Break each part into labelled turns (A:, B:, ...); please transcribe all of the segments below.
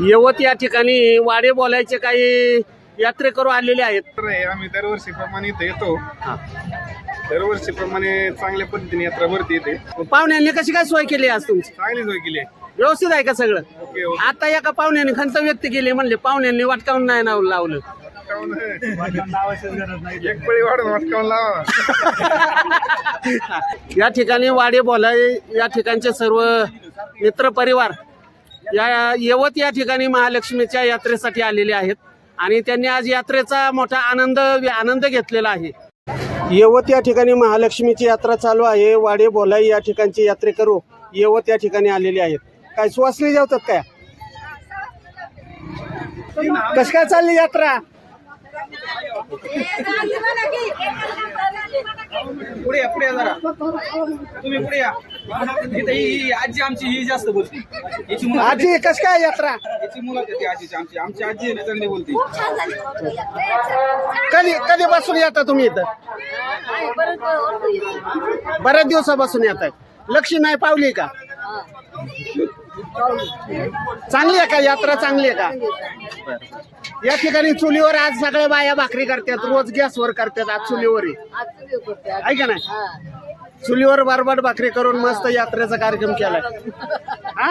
A: यवत या ठिकाणी वाडे बोलायचे काही यात्रेकरू आलेले आहेत।
B: आम्ही दरवर्षीप्रमाणे इथे येतो। दरवर्षीप्रमाणे चांगल्या पद्धतीने यात्रा भरती येते।
A: पाहुण्यांनी कशी काय सोय केली आज तुमची?
B: चांगली सोय केली आहे।
A: व्यवस्थित आहे का सगळं?
B: ओके
A: आता एका पाहुण्याने खंत व्यक्त केली, म्हणले पाहुण्यांनी वाटकावून नाही नाव लावलं।
B: एक पळी वाढून वाटकावून लावा।
A: या ठिकाणी वाडे बोलाय या ठिकाणचे सर्व मित्र परिवार या यवत या ठिकाणी महालक्ष्मीच्या यात्रेसाठी आलेले आहेत आणि त्यांनी आज यात्रेचा मोठा आनंद घेतलेला आहे। यवत या ठिकाणी महालक्ष्मीची यात्रा चालू आहे। वाडे बोलाई या ठिकाणचे यात्रेकरू यवत या ठिकाणी आलेले आहेत। काय सुवासनी जेवतात काय? कशी काय चालली यात्रा?
C: पुढे या जरा, तुम्ही पुढे या। इथे ही आजी आमची ही जास्त बोलते।
A: आजी कशी काय यात्रा?
C: याची मुलाखत आहे आजीची। आमची आजी आहे ना, चांगली बोलते।
A: कधीपासून येता तुम्ही इथं? बऱ्याच दिवसापासून येत आहे। लक्ष्मी नाही पावली का? चांगली आहे का यात्रा? चांगली आहे का? या ठिकाणी चुलीवर आज सगळ्या बाया भाकरी करतात, रोज गॅसवर करतात, आज चुलीवर आहे का नाही? चुलीवर बरबट भाकरी करून मस्त यात्रेचा कार्यक्रम केलाय। हा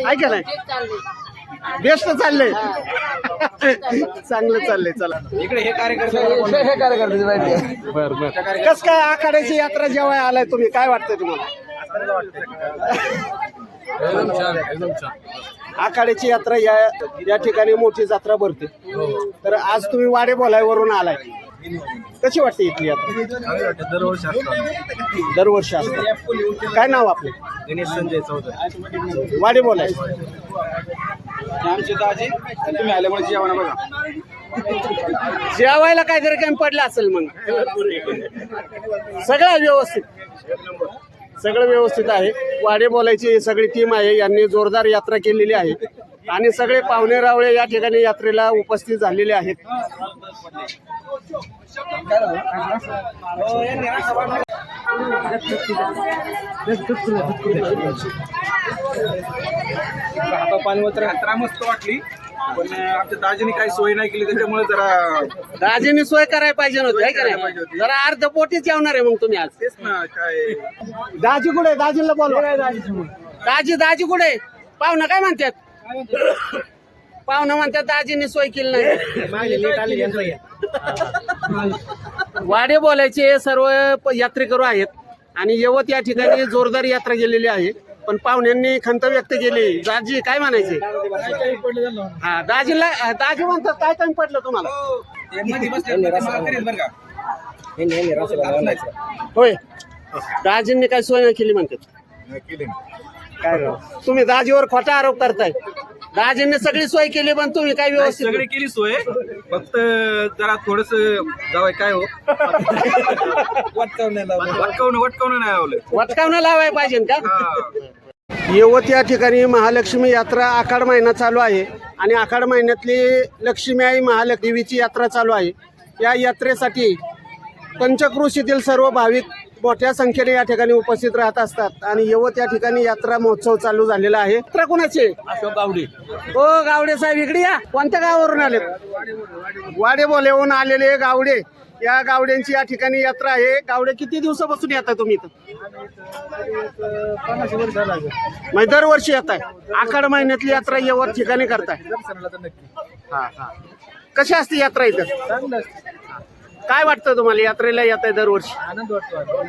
A: आहे का नाही? बेस्ट चाललंय। चांगलं चाललंय। चला
C: इकडे हे कार्यकर्ते
A: बर कस काय आखाड्याची यात्रा जेव्हा आलाय तुम्ही, काय वाटतंय तुम्हाला?
C: एकदम छान।
A: आखाड्याची यात्रा या ठिकाणी मोठी जत्रा भरते, तर आज तुम्ही वाडे बोलायवरून आलाय, कशी वाटते इथली यात्रा? दरवर्षी असते। काय नाव आपले?
C: गणेश संजय चौधरी,
A: वाडे बोलाय।
C: आमचे दाजी तुम्ही आल्यामुळे जेवण बघा।
A: जेवायला काहीतरी कमी पडलं असेल मग? सगळं व्यवस्थित आहे। वाडे बोलायची सगळी टीम आहे, यांनी जोरदार यात्रा केलेली आहे आणि सगळे पाहुणे रावळे या ठिकाणी यात्रेला उपस्थित झालेले आहेत।
C: यात्रा मस्त वाटली, पण आमच्या दाजीने काही सोय नाही केली, त्याच्यामुळे जरा
A: दाजींनी सोय करायला पाहिजे नव्हती, आहे का नाही? जरा अर्ध पोटीच जेवणार आहे मग तुम्ही आज?
C: तेच ना। काय
A: दाजी कुठे? दाजीला बोलवा। दाजी कुठे? पाहुणं काय म्हणतात? पाहुणं म्हणतात दाजींनी सोय केली नाही। वाडे बोलायचे सर्व यात्रेकरू आहेत आणि यवत या ठिकाणी जोरदार यात्रा गेलेली आहे, पण पाहुण्यांनी खंत व्यक्त केली। दाजी काय म्हणायचे? हा दाजी म्हणतात काय कमी पडलं तुम्हाला? होय, दाजींनी काय सोय नाही केली म्हणतात। काय तुम्ही दाजीवर खोटा आरोप करताय? दाजींनी सगळी सोय केली, पण तुम्ही काय व्यवस्थित?
C: सगळी केली सोय, फक्त जरा थोडस जावं काय हो वटकावणं नाही लावलं।
A: वटकावणं लावायला पाहिजे का? यवत या ठिकाणी महालक्ष्मी यात्रा आखाड महिना चालू आहे आणि आखाड महिन्यातली लक्ष्मी आई महालक्ष्मीची यात्रा चालू आहे। या यात्रेसाठी पंचक्रोशीतील सर्व भाविक मोठ्या संख्येने या ठिकाणी उपस्थित राहत असतात आणि यवत या ठिकाणी यात्रा महोत्सव चालू झालेला आहे। यात्रा कोणाची?
C: अशोक गावडे।
A: हो गावडे साहेब इकडे या। कोणत्या गावावरून आले? वाडे बोलेहून आलेले गावडे। या गावड्यांची या ठिकाणी यात्रा आहे। गावडे किती दिवसापासून येता तुम्ही इथं?
C: 50 वर्ष झालं
A: म्हणजे दरवर्षी येत आहे? आखाड महिन्यातली यात्रा यवत ठिकाणी करताय? हा हा। कशी असते यात्रा इथं? काय वाटतं तुम्हाला यात्रेला येत आहे दरवर्षी?
C: आनंद वाटतो।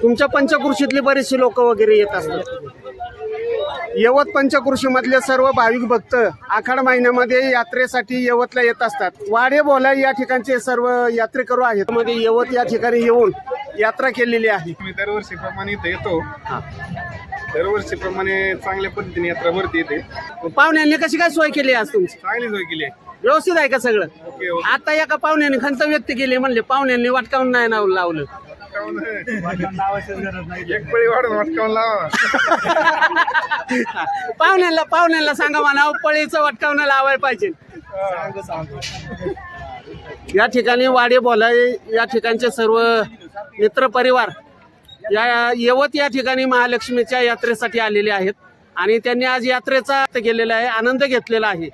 A: तुमच्या पंचकृषीतली बरेचसे लोक वगैरे येत असतात। यवत पंचकृषी मधले सर्व भाविक भक्त आखाड महिन्यामध्ये यात्रेसाठी यवतला येत असतात। वाडे बोलाई या ठिकाणचे सर्व यात्रेकरू आहेत, मध्ये यवत या ठिकाणी येऊन यात्रा केलेली आहे।
B: मी दरवर्षीप्रमाणे इथे येतो। दरवर्षीप्रमाणे चांगल्या पद्धतीने यात्रा भरती येते।
A: पाहुण्यांनी कशी काय सोय केली आज तुमची?
B: चांगली सोय केली आहे।
A: व्यवस्थित आहे का सगळं?
B: ओके
A: आता एका पाहुण्याने खंत व्यक्त केली, म्हणले पाहुण्यांनी वाटकावून नाही नाव लावलं।
B: एक पळी वाढून वाटकावून लावा।
A: पाहुण्यांना सांगा म्हणा पळीचं वाटकावणं लावायला पाहिजे। या ठिकाणी वाडे बोलाय या ठिकाणचे सर्व मित्र परिवार या यवत या ठिकाणी महालक्ष्मीच्या यात्रेसाठी आलेले आहेत आणि त्यांनी आज यात्रेचा केलेला आहे, आनंद घेतलेला आहे.